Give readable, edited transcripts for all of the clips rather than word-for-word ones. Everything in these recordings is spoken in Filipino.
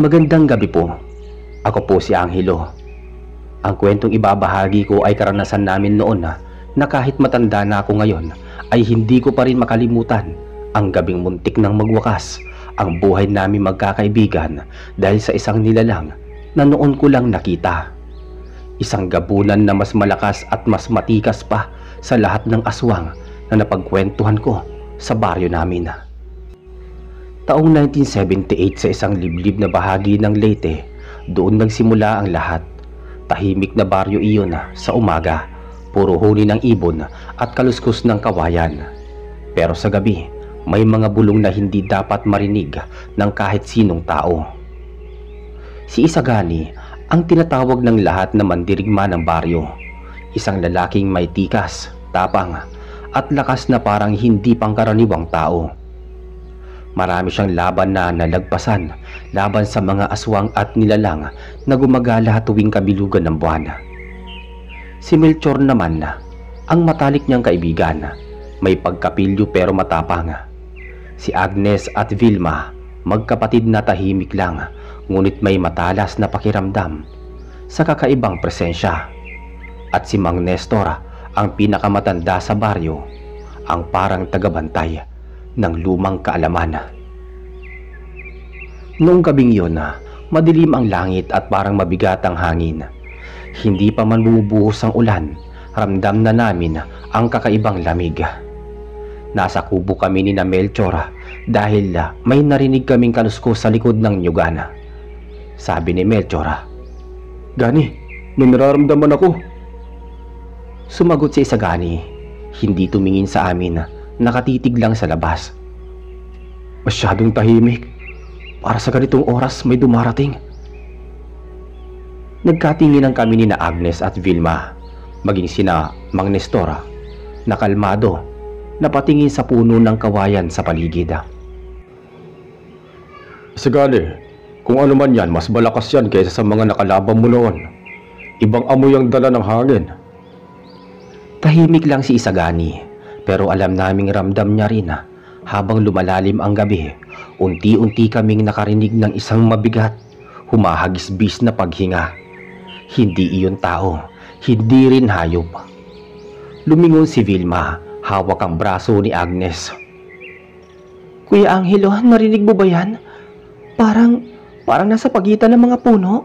Magandang gabi po. Ako po si Angelo. Ang kwentong ibabahagi ko ay karanasan namin noon na kahit matanda na ako ngayon ay hindi ko pa rin makalimutan ang gabing muntik ng magwakas ang buhay namin magkakaibigan dahil sa isang nilalang na noon ko lang nakita. Isang gabunan na mas malakas at mas matikas pa sa lahat ng aswang na napagkwentuhan ko sa baryo namin. Taong 1978 sa isang liblib na bahagi ng Leyte, doon nagsimula ang lahat. Tahimik na baryo iyon sa umaga, puro huni ng ibon at kaluskos ng kawayan. Pero sa gabi, may mga bulong na hindi dapat marinig ng kahit sinong tao. Si Isagani ang tinatawag ng lahat na mandirigma ng baryo. Isang lalaking may tikas, tapang at lakas na parang hindi pangkaraniwang tao. Marami siyang laban na nalagpasan laban sa mga aswang at nilalang na gumagala tuwing kabilugan ng buwan. Si Melchor naman, ang matalik niyang kaibigan, may pagkapilyo pero matapang. Si Agnes at Vilma, magkapatid na tahimik lang ngunit may matalas na pakiramdam sa kakaibang presensya. At si Mang Nestor, ang pinakamatanda sa baryo, ang parang tagabantay ng lumang kaalaman. Noong gabing yun, madilim ang langit at parang mabigat ang hangin. Hindi pa man bumubuhos ang ulan, ramdam na namin ang kakaibang lamig. Nasa kubo kami ni na Melchor dahil may narinig kaming kaluskos sa likod ng nyugan. Sabi ni Melchor, "Gani, may nararamdaman ako." Sumagot si Isagani, hindi tumingin sa amin, nakatitig lang sa labas. "Masyadong tahimik. Para sa ganitong oras may dumarating." Nagkatinginan kami ni na Agnes at Vilma, maging sina Mang Nestor, na kalmado, napatingin sa puno ng kawayan sa paligid. "Isagani, kung ano man yan, mas malakas yan kaysa sa mga nakalaban mo noon. Ibang amoy ang dala ng hangin." Tahimik lang si Isagani, pero alam naming ramdam niya rin habang lumalalim ang gabi, unti-unti kaming nakarinig ng isang mabigat, humahagisbis na paghinga. Hindi iyon tao, hindi rin hayop. Lumingon si Vilma, hawak ang braso ni Agnes. "Kuya Angelo, narinig mo ba yan? Parang nasa pagitan ng mga puno."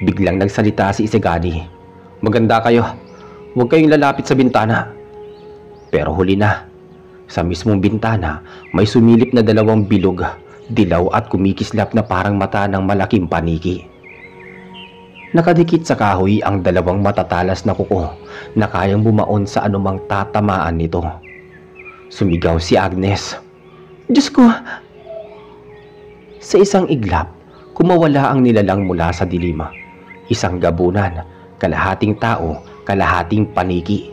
Biglang nagsalita si Isagani. "Maganda kayo. Huwag kayong lalapit sa bintana." Pero huli na. Sa mismong bintana, may sumilip na dalawang bilog, dilaw at kumikislap na parang mata ng malaking paniki. Nakadikit sa kahoy ang dalawang matatalas na kuko na kayang bumaon sa anumang tatamaan nito. Sumigaw si Agnes, "Diyos ko!" Sa isang iglap, kumawala ang nilalang mula sa dilim. Isang gabunan, kalahating tao, kalahating paniki.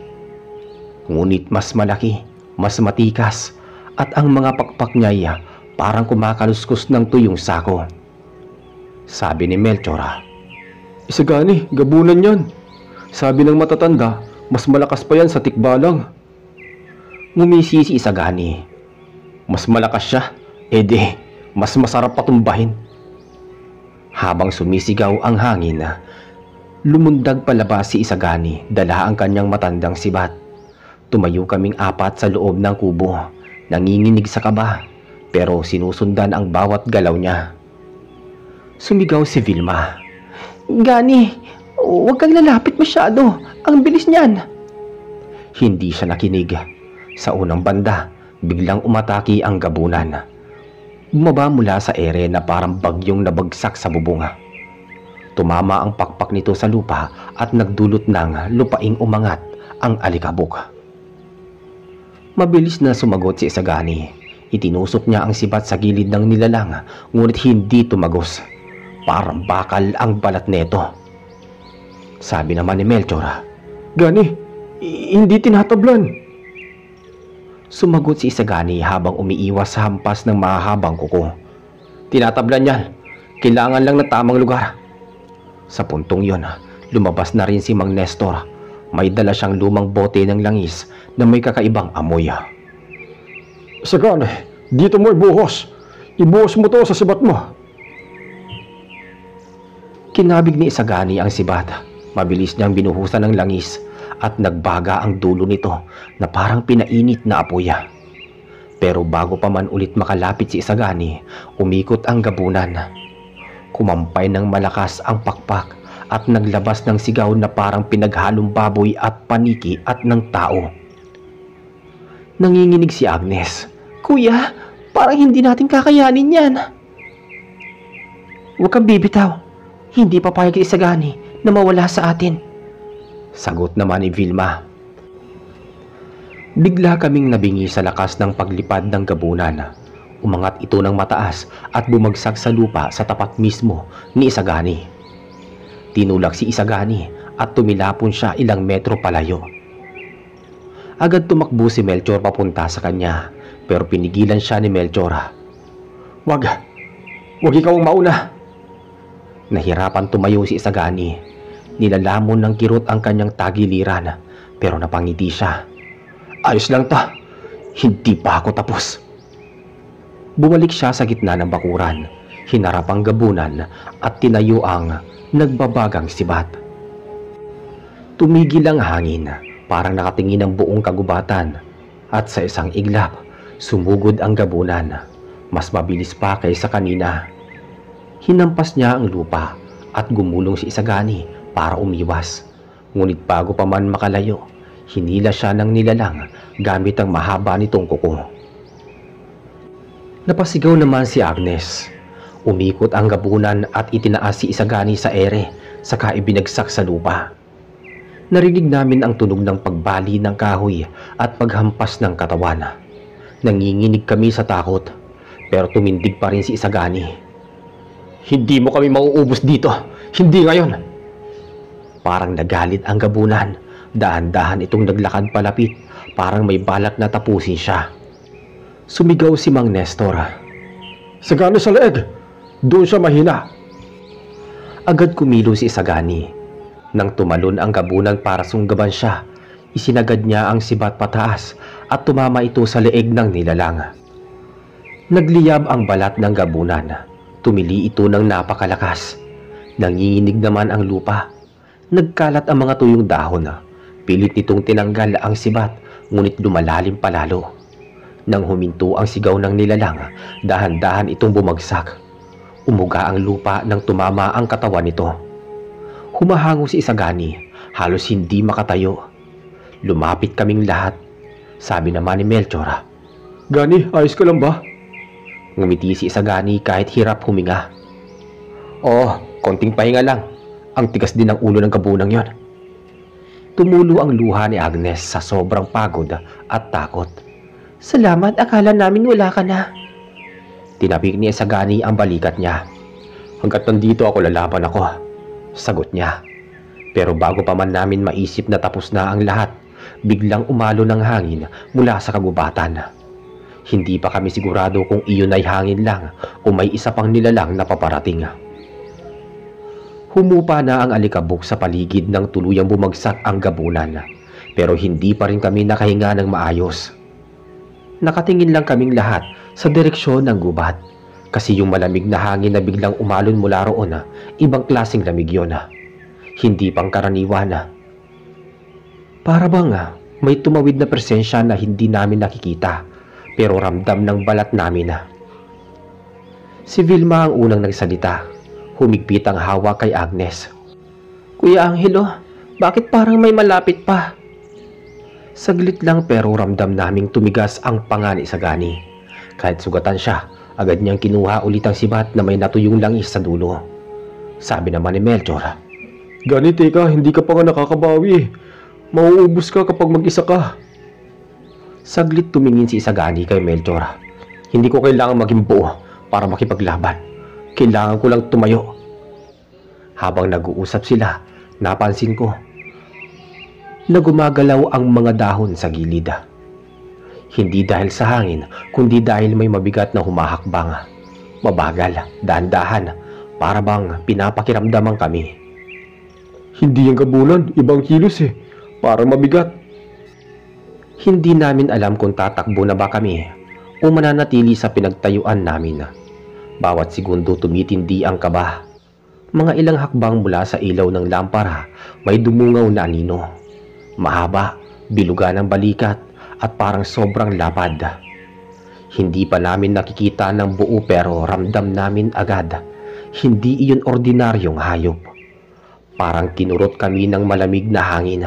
Ngunit mas malaki, mas matikas, at ang mga pakpak niya parang kumakaluskos ng tuyong sako. Sabi ni Melchor, "Isagani, gabunan yan. Sabi ng matatanda, mas malakas pa yan sa tikbalang." Ngumisi si Isagani. "Mas malakas siya? Edi, mas masarap patumbahin." Habang sumisigaw ang hangin, lumundag palabas si Isagani, dala ang kanyang matandang sibat. Tumayo kaming apat sa loob ng kubo, nanginginig sa kaba, pero sinusundan ang bawat galaw niya. Sumigaw si Vilma, "Gani, huwag kang lalapit masyado, ang bilis niyan." Hindi siya nakinig. Sa unang banda, biglang umataki ang gabunan. Bumaba mula sa ere na parang bagyong nabagsak sa bubunga. Tumama ang pakpak nito sa lupa at nagdulot ng lupaing umangat ang alikabok. Mabilis na sumagot si Isagani. Itinusok niya ang sibat sa gilid ng nilalang, ngunit hindi tumagos. Parang bakal ang balat neto. Sabi naman ni Melchor, "Gani, hindi tinatablan." Sumagot si Isagani habang umiiwas sa hampas ng mahahabang kuko. "Tinatablan yan. Kailangan lang ng tamang lugar." Sa puntong yon, lumabas na rin si Mang Nestor. May dala siyang lumang bote ng langis na may kakaibang amoy. "Isagani, dito mo ibuhos. Ibuhos mo to sa sibat mo." Kinabig ni Isagani ang sibat. Mabilis niyang binuhusan ng langis at nagbaga ang dulo nito na parang pinainit na apoy. Pero bago pa man ulit makalapit si Isagani, umikot ang gabunan. Kumampay ng malakas ang pakpak at naglabas ng sigaw na parang pinaghalong baboy at paniki at ng tao. Nanginginig si Agnes. "Kuya, parang hindi natin kakayanin yan." "Huwag kang bibitaw. Hindi papayag si Isagani na mawala sa atin," sagot naman ni Vilma. Bigla kaming nabingi sa lakas ng paglipad ng gabunan. Umangat ito ng mataas at bumagsak sa lupa sa tapat mismo ni Isagani. Tinulak si Isagani at tumilapon siya ilang metro palayo. Agad tumakbo si Melchor papunta sa kanya, pero pinigilan siya ni Melchor. Wag ikaw ang mauna." Nahirapan tumayo si Isagani. Nilalamon ng kirot ang kanyang tagiliran, pero napangiti siya. "Ayos lang to. Hindi pa ako tapos." Bumalik siya sa gitna ng bakuran, hinarap ang gabunan at tinayo ang nagbabagang sibat. Tumigil ang hangin, parang nakatingin ang buong kagubatan, at sa isang iglap, sumugod ang gabunan, mas mabilis pa kaysa kanina. Hinampas niya ang lupa at gumulong si Isagani para umiwas. Ngunit bago pa man makalayo, hinila siya ng nilalang gamit ang mahaba nitong kuko. Napasigaw naman si Agnes. Umikot ang gabunan at itinaas si Isagani sa ere, saka ibinagsak sa lupa. Narinig namin ang tunog ng pagbali ng kahoy at paghampas ng katawan. Nanginginig kami sa takot, pero tumindig pa rin si Isagani. "Hindi mo kami mauubos dito, hindi ngayon." Parang nagalit ang gabunan. Dahan-dahan itong naglakad palapit, parang may balak na tapusin siya. Sumigaw si Mang Nestor. "Isagani sa leeg! Doon siya mahina!" Agad kumilo si Isagani. Nang tumalon ang gabunan para sunggaban siya, isinagad niya ang sibat pataas at tumama ito sa leeg ng nilalang. Nagliyab ang balat ng gabunan. Tumili ito ng napakalakas. Nanginginig naman ang lupa. Nagkalat ang mga tuyong dahon. Pilit nitong tinanggal ang sibat, ngunit lumalalim palalo. Nang huminto ang sigaw ng nilalang, dahan-dahan itong bumagsak. Umuga ang lupa nang tumama ang katawan nito. Humahango si Isagani, halos hindi makatayo. Lumapit kaming lahat. Sabi naman ni Melchor, "Gani, ayos ka lang ba?" Ngumiti si Isagani kahit hirap huminga. "Oh, konting pahinga lang. Ang tigas din ng ulo ng gabunang yon." Tumulo ang luha ni Agnes sa sobrang pagod at takot. "Salamat, akala namin wala ka na." Tinapik ni Isagani ang balikat niya. "Hanggat nandito ako, lalaban ako," sagot niya. Pero bago pa man namin maisip na tapos na ang lahat, biglang umalo ng hangin mula sa kagubatan. Hindi pa kami sigurado kung iyon ay hangin lang o may isa pang nilalang na paparating. Humupa na ang alikabok sa paligid ng tuluyang bumagsak ang gabunan, pero hindi pa rin kami nakahinga ng maayos. Nakatingin lang kaming lahat sa direksyon ng gubat, kasi yung malamig na hangin na biglang umalon mula roon, ibang klaseng lamig yun. Hindi pangkaraniwan. Para bang may tumawid na presensya na hindi namin nakikita, pero ramdam ng balat namin. Si Vilma ang unang nagsalita. Humigpit ang hawak kay Agnes. "Kuya Angelo, bakit parang may malapit pa?" Saglit lang pero ramdam naming tumigas ang panga ni Isagani. Kahit sugatan siya, agad niyang kinuha ulit ang sibat na may natuyong langis sa dulo. Sabi naman ni Melchor, "Gani, teka, hindi ka pa nga nakakabawi. Mauubos ka kapag mag-isa ka." Saglit tumingin si Isagani kay Melchor. "Hindi ko kailangan maging buo para makipaglaban. Kailangan ko lang tumayo." Habang nag-uusap sila, napansin ko na gumagalaw ang mga dahon sa gilid. Hindi dahil sa hangin, kundi dahil may mabigat na humahakbang. Mabagal, dahan-dahan, para bang pinapakiramdaman kami. "Hindi yung gabunan, ibang kilos eh. Parang mabigat." Hindi namin alam kung tatakbo na ba kami o mananatili sa pinagtayuan namin. Bawat segundo tumitindi ang kaba. Mga ilang hakbang mula sa ilaw ng lampara, may dumungaw na anino. Mahaba, biluga ng balikat at parang sobrang lapad. Hindi pa namin nakikita ng buo pero ramdam namin agad. Hindi iyon ordinaryong hayop. Parang kinurot kami ng malamig na hangin.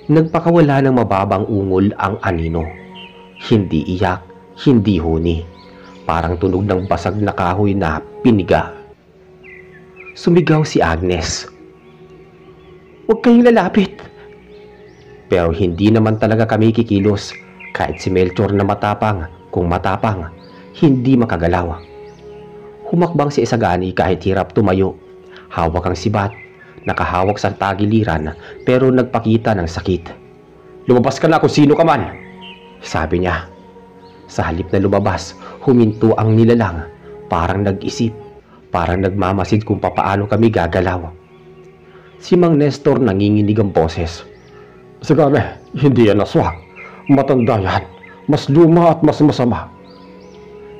Nagpakawala ng mababang ungol ang anino. Hindi iyak, hindi huni. Parang tunog ng basag na kahoy na piniga. Sumigaw si Agnes. "Huwag kayong lalapit!" Pero hindi naman talaga kami kikilos. Kahit si Melchor na matapang, kung matapang, hindi makagalaw. Humakbang si Isagani kahit hirap tumayo. Hawak ang sibat, nakahawak sa tagiliran pero nagpakita ng sakit. "Lumabas ka na kung sino ka man," sabi niya. Sa halip na lumabas, huminto ang nilalang, parang nag-isip, parang nagmamasid kung papaano kami gagalaw. Si Mang Nestor nanginginig ang boses. Isagani, hindi yan aswang. Matanda yan. Mas luma at mas masama.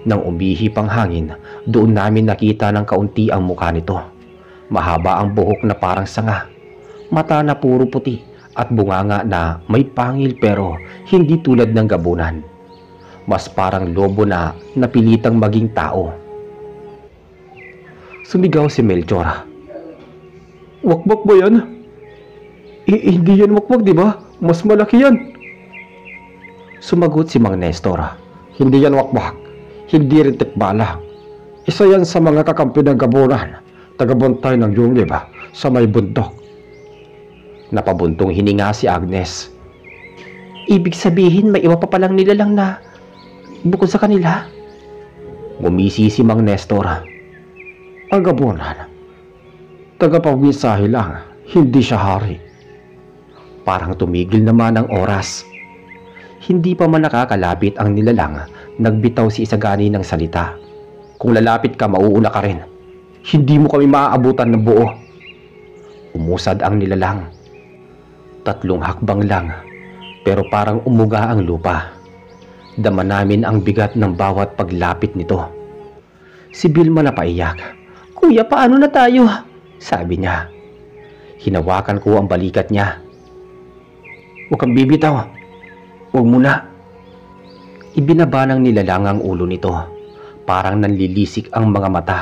Nang umihip ang hangin, doon namin nakita ng kaunti ang mukha nito. Mahaba ang buhok na parang sanga, mata na puro puti at bunganga na may pangil pero hindi tulad ng gabunan. Mas parang lobo na napilitang maging tao. Sumigaw si Melchor. Wakbak ba yan? Hindi yan wakbak, di ba? Mas malaki yan. Sumagot si Mang Nestor. Hindi yan wakbak. Hindi rin tikbala. Isa yan sa mga kakampi ng gabunan. Tagabantay ng yunglib sa may bundok. Napabuntong hininga si Agnes. Ibig sabihin may iba pa palang nilalang na bukod sa kanila? Ngumisi si Mang Nestor. Ang gabunan, tagapagmisahe lang, hindi siya hari. Parang tumigil naman ang oras. Hindi pa man nakakalapit ang nilalang, nagbitaw si Isagani ng salita. Kung lalapit ka, mauuna ka rin. Hindi mo kami maaabutan ng buo. Umusad ang nilalang. 3 hakbang lang, pero parang umuga ang lupa. Dama namin ang bigat ng bawat paglapit nito. Si Vilma napaiyak. "Kuya, paano na tayo?" sabi niya. Hinawakan ko ang balikat niya. "Huwag kang bibitaw. Huwag muna." Ibinaba ng nilalang ang ulo nito. Parang nanlilisik ang mga mata.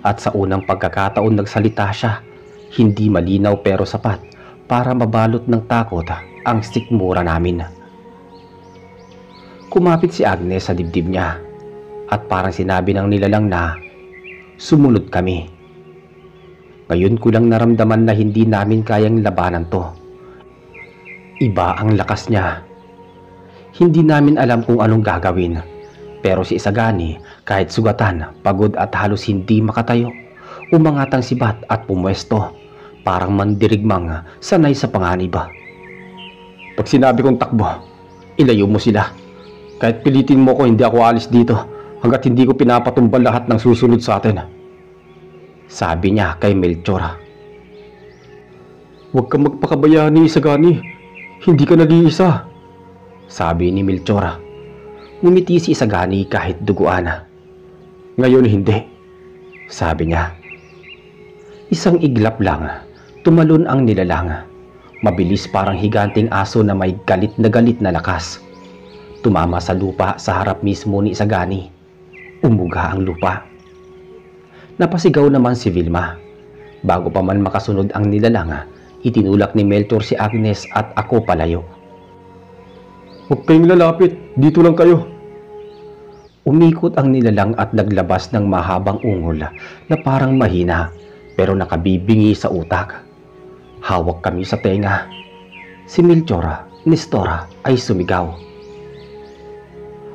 At sa unang pagkakataon nagsalita siya. Hindi malinaw pero sapat para mabalot ng takot ang sikmura namin. Kumapit si Agnes sa dibdib niya. At parang sinabi ng nilalang na sumunod kami. Ngayon ko lang naramdaman na hindi namin kayang labanan to. Iba ang lakas niya. Hindi namin alam kung anong gagawin. Pero si Isagani, kahit sugatan, pagod at halos hindi makatayo, umangat ang sibat at pumwesto, parang mandirigmang sanay sa panganib. Pag sinabi kong takbo, ilayo mo sila. Kahit pilitin mo ko, hindi ako alis dito hanggat hindi ko pinapatumbal lahat ng susunod sa atin. Sabi niya kay Melchor. Huwag kang magpakabayani, Isagani. Hindi ka nag-iisa. Sabi ni Melchor. Ngumiti si Isagani kahit duguan. Ngayon hindi, sabi niya. Isang iglap lang, tumalon ang nilalang. Mabilis parang higanting aso na may galit na lakas. Tumama sa lupa sa harap mismo ni Isagani. Umuga ang lupa. Napasigaw naman si Vilma. Bago pa man makasunod ang nilalang, itinulak ni Melchor si Agnes at ako palayo. Huwag kayong lalapit, dito lang kayo. Umikot ang nilalang at naglabas ng mahabang ungol na parang mahina pero nakabibingi sa utak. Hawak kami sa tenga. Si Melchor, Nestor ay sumigaw.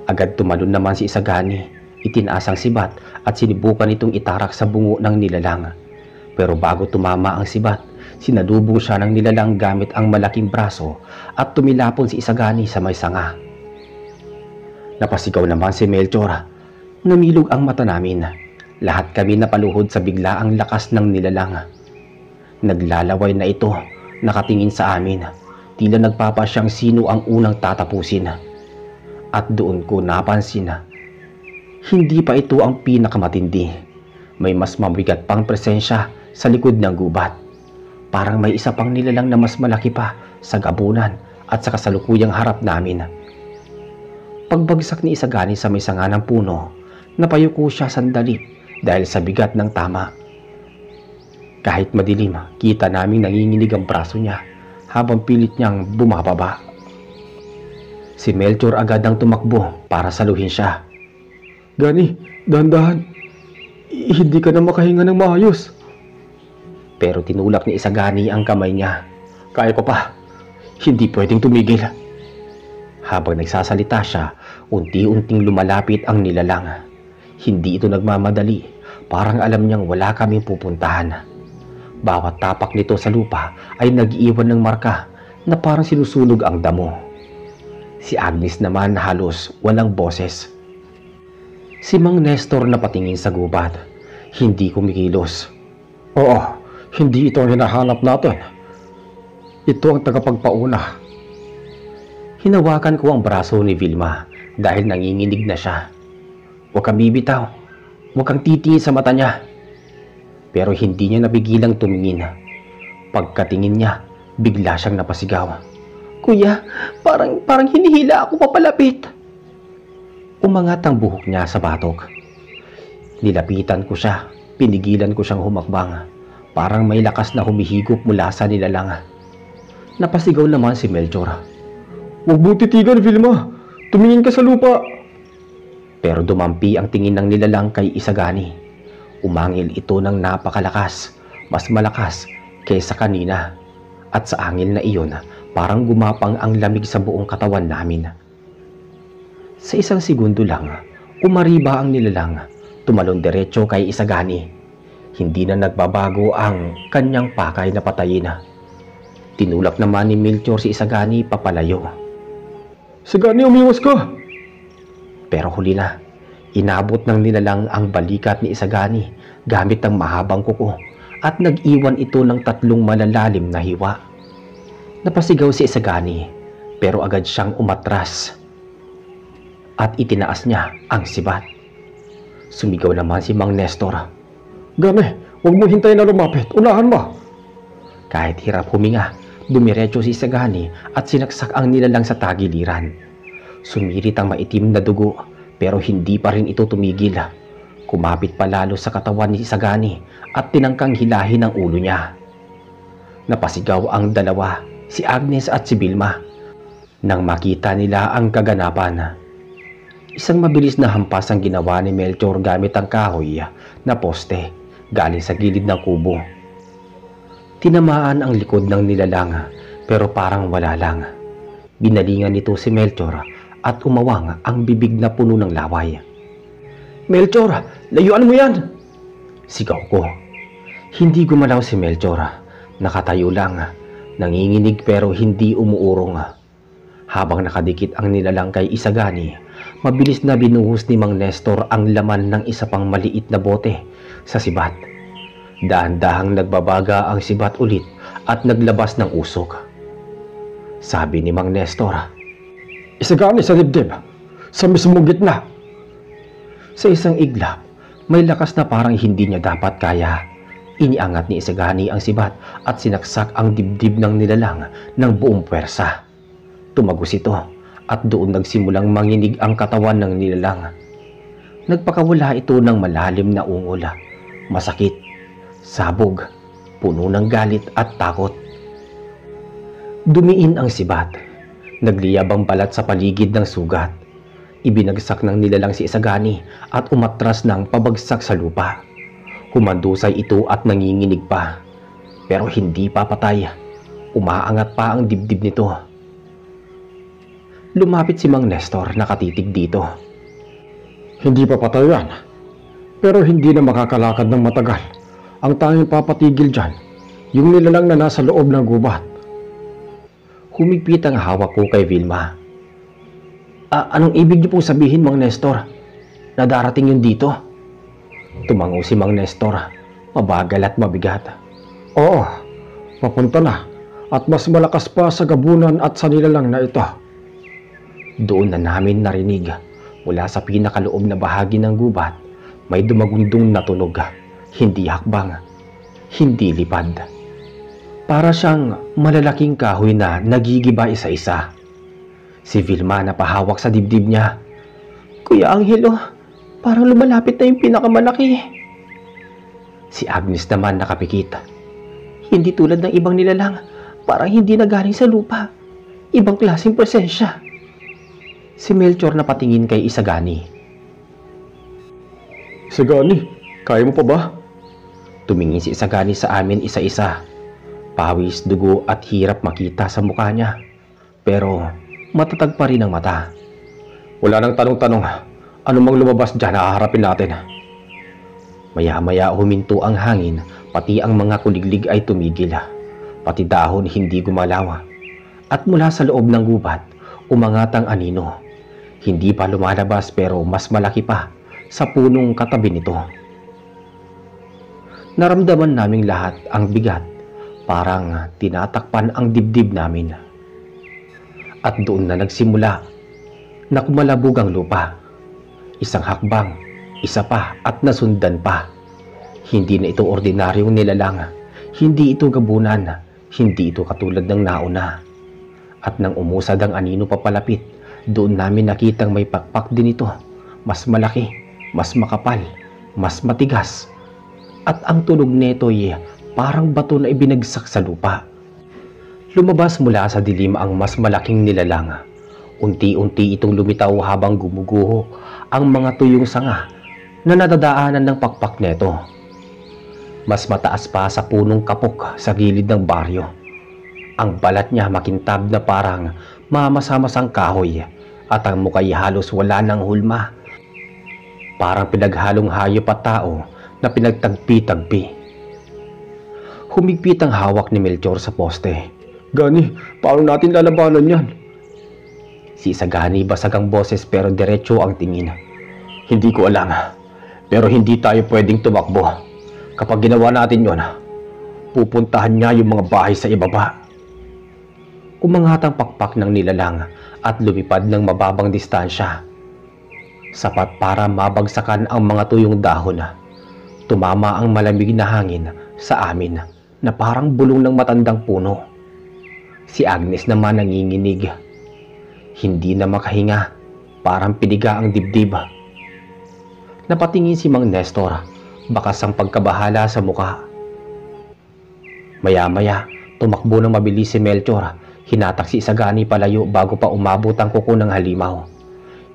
Agad tumalon naman si Isagani. Itinaas ang sibat at sinibukan itong itarak sa bungo ng nilalang. Pero bago tumama ang sibat, sinadubong siya ng nilalang gamit ang malaking braso at tumilapon si Isagani sa may sanga. Napasigaw naman si Melchor. Namilog ang mata namin. Lahat kami napaluhod sa biglaang lakas ng nilalang. Naglalaway na ito, nakatingin sa amin. Tila nagpapasyang sino ang unang tatapusin. At doon ko napansin, hindi pa ito ang pinakamatindi. May mas mabigat pang presensya sa likod ng gubat. Parang may isa pang nilalang na mas malaki pa sa gabunan at sa kasalukuyang harap namin. Pagbagsak ni Isagani sa may sanga ng puno, napayuko siya sandali dahil sa bigat ng tama. Kahit madilim, kita naming nanginginig ang braso niya habang pilit niyang bumababa. Si Melchor agad ang tumakbo para saluhin siya. Gani, dahan-dahan. Hindi ka na makahinga ng maayos. Pero tinulak ni Isagani ang kamay niya. Kaya ko pa. Hindi pwedeng tumigil. Habang nagsasalita siya, unti-unting lumalapit ang nilalang. Hindi ito nagmamadali. Parang alam niyang wala kaming pupuntahan. Bawat tapak nito sa lupa ay nag-iwan ng marka na parang sinusunog ang damo. Si Agnes naman halos walang boses. Si Mang Nestor na patingin sa gubat, hindi kumikilos. Oo, hindi ito ang hinahanap natin. Ito ang tagapagpauna. Hinawakan ko ang braso ni Vilma dahil nanginginig na siya. Huwag kang bibitaw. Huwag kang titingin sa mata niya. Pero hindi niya napigilang tumingin. Pagkatingin niya, bigla siyang napasigaw. Kuya, parang hinihila ako papalapit. Umangat ang buhok niya sa batok. Nilapitan ko siya, pinigilan ko siyang humakbang. Parang may lakas na humihigop mula sa nilalang. Napasigaw naman si Melchor. Huwag mo titigan, Vilma. Tumingin ka sa lupa. Pero dumampi ang tingin ng nilalang kay Isagani. Umangil ito ng napakalakas, mas malakas kaysa kanina. At sa angil na iyon, parang gumapang ang lamig sa buong katawan namin. Sa isang segundo lang, umariba ang nilalang, tumalon diretso kay Isagani. Hindi na nagbabago ang kanyang pakay na patayin. Tinulak naman ni Melchor si Isagani papalayo. Isagani, umiwas ka! Pero huli na, inabot ng nilalang ang balikat ni Isagani gamit ang mahabang kuko at nag-iwan ito ng 3 malalalim na hiwa. Napasigaw si Isagani pero agad siyang umatras at itinaas niya ang sibat. Sumigaw naman si Mang Nestor. Gani, huwag mo hintayin na lumapit. Unahan mo. Kahit hirap huminga, dumiretso si Isagani at sinaksak ang nilalang sa tagiliran. Sumirit ang maitim na dugo pero hindi pa rin ito tumigil. Kumapit pa lalo sa katawan ni Isagani at tinangkang hilahin ang ulo niya. Napasigaw ang dalawa, si Agnes at si Vilma, nang makita nila ang kaganapan. Isang mabilis na hampas ang ginawa ni Melchor gamit ang kahoy na poste galing sa gilid ng kubo. Tinamaan ang likod ng nilalang pero parang wala lang. Binalingan nito si Melchor at umawang ang bibig na puno ng laway. Melchor, layuan mo yan! Sigaw ko. Hindi gumalaw si Melchor. Nakatayo lang, nanginginig pero hindi umuurong. Habang nakadikit ang nilalang kay Isagani, mabilis na binuhos ni Mang Nestor ang laman ng isa pang maliit na bote sa sibat. Dahan-dahang nagbabaga ang sibat ulit at naglabas ng usok. Sabi ni Mang Nestor, Isagani sa dibdib, sa mismong gitna. Sa isang iglap, may lakas na parang hindi niya dapat kaya. Iniangat ni Isagani ang sibat at sinaksak ang dibdib ng nilalang ng buong puwersa. Tumagos ito at doon nagsimulang manginig ang katawan ng nilalang. Nagpakawala ito ng malalim na ungol, masakit, sabog, puno ng galit at takot. Dumiin ang sibat. Nagliyab ang balat sa paligid ng sugat. Ibinagsak ng nilalang si Isagani at umatras ng pabagsak sa lupa. Humandusay ito at nanginginig pa. Pero hindi pa patay. Umaangat pa ang dibdib nito. Lumapit si Mang Nestor, nakatitig dito. Hindi pa patay yan. Pero hindi na makakalakad ng matagal. Ang tanging papatigil dyan, yung nilalang na nasa loob ng gubat. Humigpit ang hawak ko kay Vilma. Anong ibig niyo po sabihin, Mang Nestor? Na darating yun dito? Tumango si Mang Nestor, mabagal at mabigat. Oo, papunta na. At mas malakas pa sa gabunan at sa nilalang na ito. Doon na namin narinig, mula sa pinakaloob na bahagi ng gubat, may dumagundong na tunog. Hindi hakbang, hindi lipad. Para siyang malalaking kahoy na nagigiba isa-isa. Si Vilma napahawak sa dibdib niya. Kuya Angelo, parang lumalapit na yung pinakamalaki. Si Agnes naman nakapikit. Hindi tulad ng ibang nilalang, parang hindi na galing sa lupa. Ibang klaseng presensya. Si Melchor napatingin kay Isagani. Isagani, kaya mo pa ba? Tumingin si Isagani sa amin isa-isa. Pawis, dugo at hirap makita sa mukha niya. Pero matatag pa rin ang mata. Wala nang tanong-tanong. Ano mang lumabas dyan, haharapin natin. Maya-maya huminto ang hangin, pati ang mga kuliglig ay tumigil. Pati dahon hindi gumalaw. At mula sa loob ng gubat, umangat ang anino. Hindi pa lumalabas pero mas malaki pa sa punong katabi nito. Naramdaman naming lahat ang bigat, parang tinatakpan ang dibdib namin. At doon na nagsimula na kumalabog ang lupa. Isang hakbang, isa pa at nasundan pa. Hindi na ito ordinaryong nilalang, hindi ito gabunan, hindi ito katulad ng nauna. At nang umusad ang anino papalapit, doon namin nakitang may pakpak din ito. Mas malaki, mas makapal, mas matigas. At ang tunog nito ay parang bato na ibinagsak sa lupa. Lumabas mula sa dilim ang mas malaking nilalang. Unti-unti itong lumitaw habang gumuguho ang mga tuyong sanga na nadadaanan ng pakpak neto. Mas mataas pa sa punong kapok sa gilid ng baryo. Ang balat niya makintab na parang mamasamasang kahoy at ang muka'y halos wala ng hulma. Parang pinaghalong hayop at tao na pinagtagpi-tagpi. Humigpit ang hawak ni Melchor sa poste. Gani, paano natin lalabanan yan? Si Isagani basag ang boses pero diretso ang tingin. Hindi ko alam, pero hindi tayo pwedeng tumakbo. Kapag ginawa natin yon, pupuntahan niya yung mga bahay sa ibaba. Umangat ang pakpak ng nilalang at lumipad ng mababang distansya. Sapat para mabagsakan ang mga tuyong dahon. Tumama ang malamig na hangin sa amin na parang bulong ng matandang puno. Si Agnes naman nanginginig. Hindi na makahinga, parang piniga ang dibdib. Napatingin si Mang Nestor, bakas ang pagkabahala sa muka. Maya-maya, tumakbo ng mabilis si Melchor. Hinatak si Isagani palayo bago pa umabot ang kuko ng halimaw.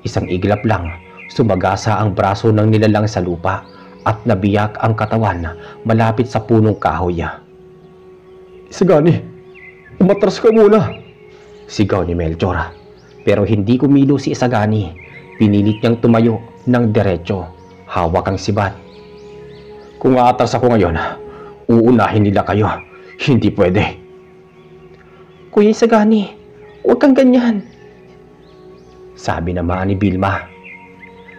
Isang iglap lang, sumagasa ang braso ng nilalang sa lupa at nabiyak ang katawan malapit sa punong kahoy. Isagani, umatras ka muna, sigaw ni Melchor. Pero hindi kumilo si Isagani. Pinilit niyang tumayo ng diretso. Hawak ang sibat. Kung aatras ako ngayon, uunahin nila kayo. Hindi pwede. Kuya Isagani, huwag kang ganyan, sabi naman ni Vilma.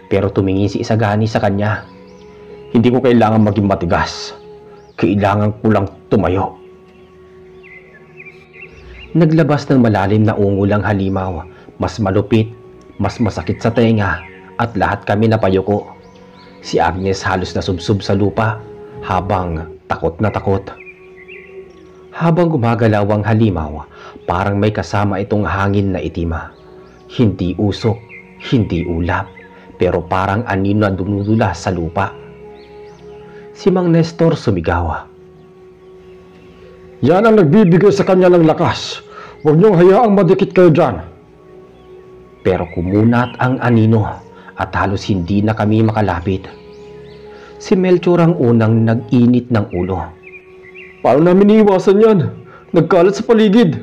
Pero tumingin si Isagani sa kanya. Hindi ko kailangan maging matigas. Kailangan ko lang tumayo. Naglabas ng malalim na ungol ang halimaw. Mas malupit, mas masakit sa tenga, at lahat kami napayuko. Si Agnes halos nasubsob sa lupa habang takot na takot. Habang gumagalaw ang halimaw, parang may kasama itong hangin na itima. Hindi usok, hindi ulap, pero parang anino na dumudula sa lupa. Si Mang Nestor sumigaw. Yan ang nagbibigay sa kanya ng lakas. Huwag niyong hayaang madikit kayo dyan. Pero kumunat ang anino at halos hindi na kami makalapit. Si Melchor ang unang nag-init ng ulo. Paano namin iiwasan yan? Nagkalat sa paligid.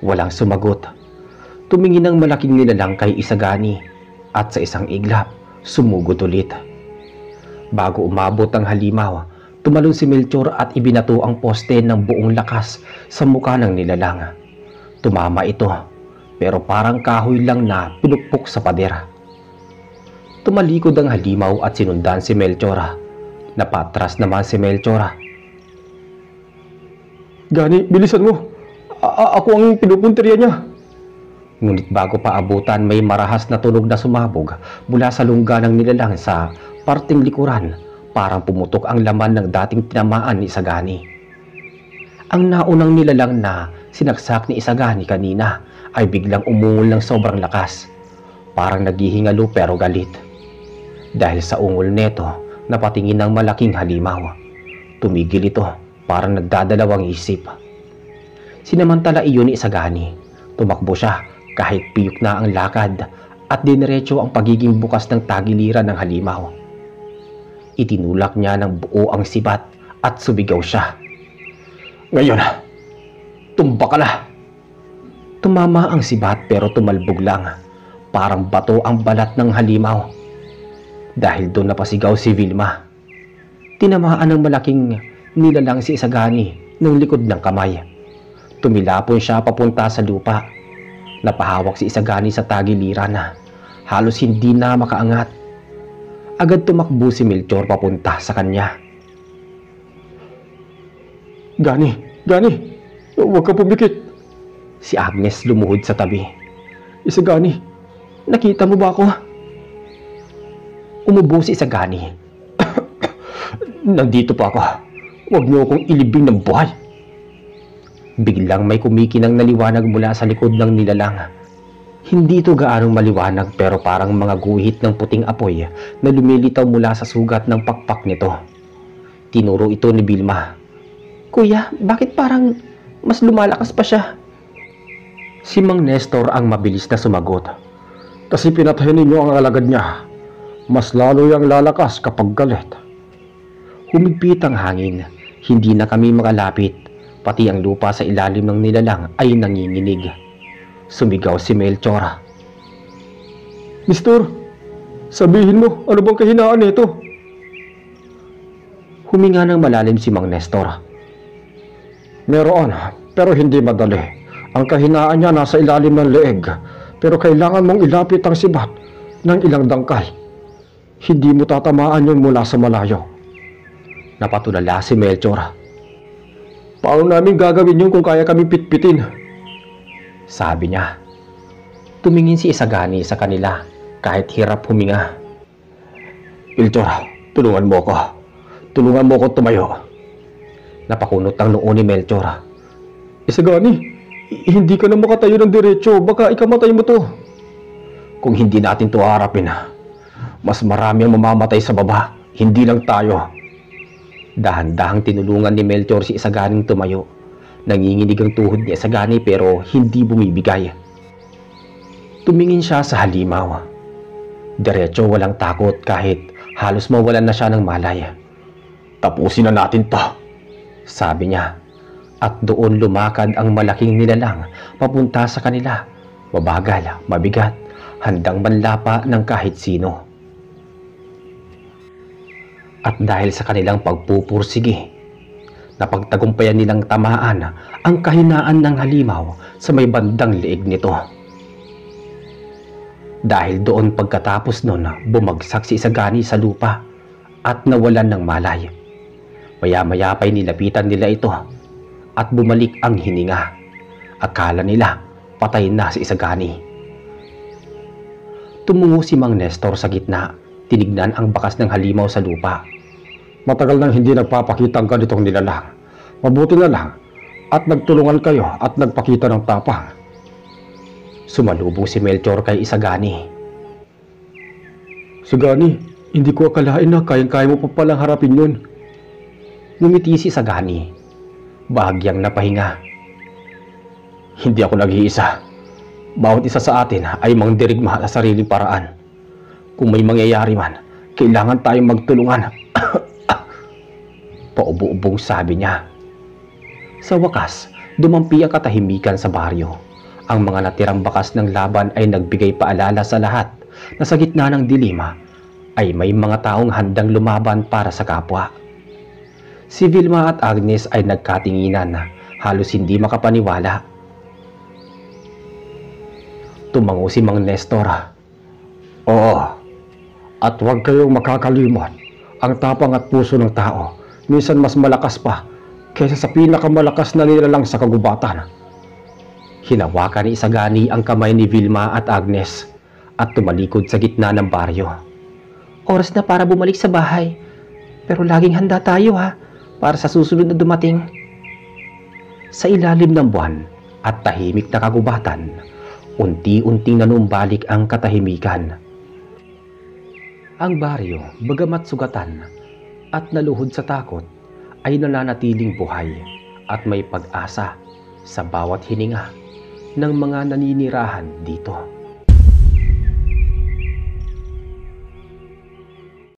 Walang sumagot. Tumingin ang malaking nilalang kay Isagani at sa isang iglap, sumugod ulit. Bago umabot ang halimaw, tumalon si Melchor at ibinato ang poste ng buong lakas sa mukha ng nilalang. Tumama ito, pero parang kahoy lang na pinukpok sa pader. Tumalikod ang halimaw at sinundan si Melchor. Napatras naman si Melchor. Gani, bilisan mo. Ako ang pinupunteriya niya. Ngunit bago pa abutan, may marahas na tunog na sumabog mula sa lungga ng nilalang sa parting likuran, Parang pumutok ang laman ng dating tinamaan ni Isagani. Ang naunang nilalang na sinaksak ni Isagani kanina ay biglang umungol ng sobrang lakas. Parang naghihingalo pero galit. Dahil sa ungol neto, napatingin ng malaking halimaw. Tumigil ito, parang nagdadalawang isip. Sinamantala iyon ni Isagani. Tumakbo siya kahit piyok na ang lakad at diniretso ang pagiging bukas ng tagiliran ng halimaw. Itinulak niya ng buo ang sibat at sumigaw siya. Ngayon, tumba ka na! Tumama ang sibat pero tumalbog lang. Parang bato ang balat ng halimaw. Dahil doon napasigaw si Vilma. Tinamaan ng malaking nilalang si Isagani ng likod ng kamay. Tumilapon siya papunta sa lupa. Napahawak si Isagani sa tagiliran. Halos hindi na makaangat. Agad tumakbo si Melchor papunta sa kanya. Gani, huwag ka pumikit. Si Agnes lumuhod sa tabi. Isagani, nakita mo ba ako? Umubo si Isagani. Nandito pa ako. Huwag niyo akong ilibing ng buhay. Biglang may kumikinang naliwanag mula sa likod ng nilalang. Hindi ito gaanong maliwanag pero parang mga guhit ng puting apoy na lumilitaw mula sa sugat ng pakpak nito. Tinuro ito ni Vilma. Kuya, bakit parang mas lumalakas pa siya? Si Mang Nestor ang mabilis na sumagot. Kasi pinatayin ninyo ang alagad niya. Mas lalo yang lalakas kapag galit. Humigpit ang hangin. Hindi na kami makalapit. Pati ang lupa sa ilalim ng nilalang ay nanginginig. Sumigaw si Melchor. Mister, sabihin mo, ano bang kahinaan nito? Huminga ng malalim si Mang Nestor. Meron, pero hindi madali. Ang kahinaan niya nasa ilalim ng leeg, pero kailangan mong ilapit ang sibat ng ilang dangkal. Hindi mo tatamaan yun mula sa malayo. Napatulala si Melchor. Paano namin gagawin yun kung kaya kami pitpitin? Sabi niya. Tumingin si Isagani sa kanila kahit hirap huminga. Melchor, tulungan mo ko. Tulungan mo ko tumayo. Napakunot ang noo ni Melchor. Isagani, hindi ka na makatayo ng diretso. Baka ikamatay mo to. Kung hindi natin to harapin, mas marami ang mamamatay sa baba. Hindi lang tayo. Dahan-dahang tinulungan ni Melchor si Isaganing tumayo. Nanginginig ang tuhod ni Isagani pero hindi bumibigay. Tumingin siya sa halimaw. Diretso walang takot kahit halos mawalan na siya ng malay. Tapusin na natin to, sabi niya. At doon lumakad ang malaking nilalang papunta sa kanila. Mabagal, mabigat, handang manlapa ng kahit sino. At dahil sa kanilang pagpupursige, napagtagumpayan nilang tamaan ang kahinaan ng halimaw sa may bandang leeg nito. Dahil doon pagkatapos nun, bumagsak si Isagani sa lupa at nawalan ng malay. Maya-maya pa'y nilapitan nila ito at bumalik ang hininga. Akala nila patay na si Isagani. Tumungo si Mang Nestor sa gitna. Tinignan ang bakas ng halimaw sa lupa. Matagal nang hindi nagpapakita ang ganitong nilalang. Mabuti na lang at nagtulungan kayo at nagpakita ng tapang. Sumalubong si Melchor kay Isagani. Isagani, hindi ko akalain na kayang-kaya mo pa palang harapin yun. Ngumiti si Isagani. Bahagyang napahinga. Hindi ako nag-iisa. Bawat isa sa atin ay mangdirigma sa sariling paraan. Kung may mangyayari man, kailangan tayong magtulungan. Paubo-ubong sabi niya. Sa wakas, dumampi ang katahimikan sa baryo. Ang mga natirang bakas ng laban ay nagbigay paalala sa lahat na sa gitna ng dilima ay may mga taong handang lumaban para sa kapwa. Si Vilma at Agnes ay nagkatinginan, halos hindi makapaniwala. Tumango si Mang Nestor. Oo. At huwag kayong makakalimot, ang tapang at puso ng tao, minsan mas malakas pa kaysa sa pinakamalakas na nilalang sa kagubatan. Hinawakan ni Isagani ang kamay ni Vilma at Agnes at tumalikod sa gitna ng baryo. Oras na para bumalik sa bahay. Pero laging handa tayo ha, para sa susunod na dumating. Sa ilalim ng buwan at tahimik na kagubatan, unti-unting nanumbalik ang katahimikan. Ang baryo, bagamat sugatan at naluhod sa takot, ay nananatiling buhay at may pag-asa sa bawat hininga ng mga naninirahan dito.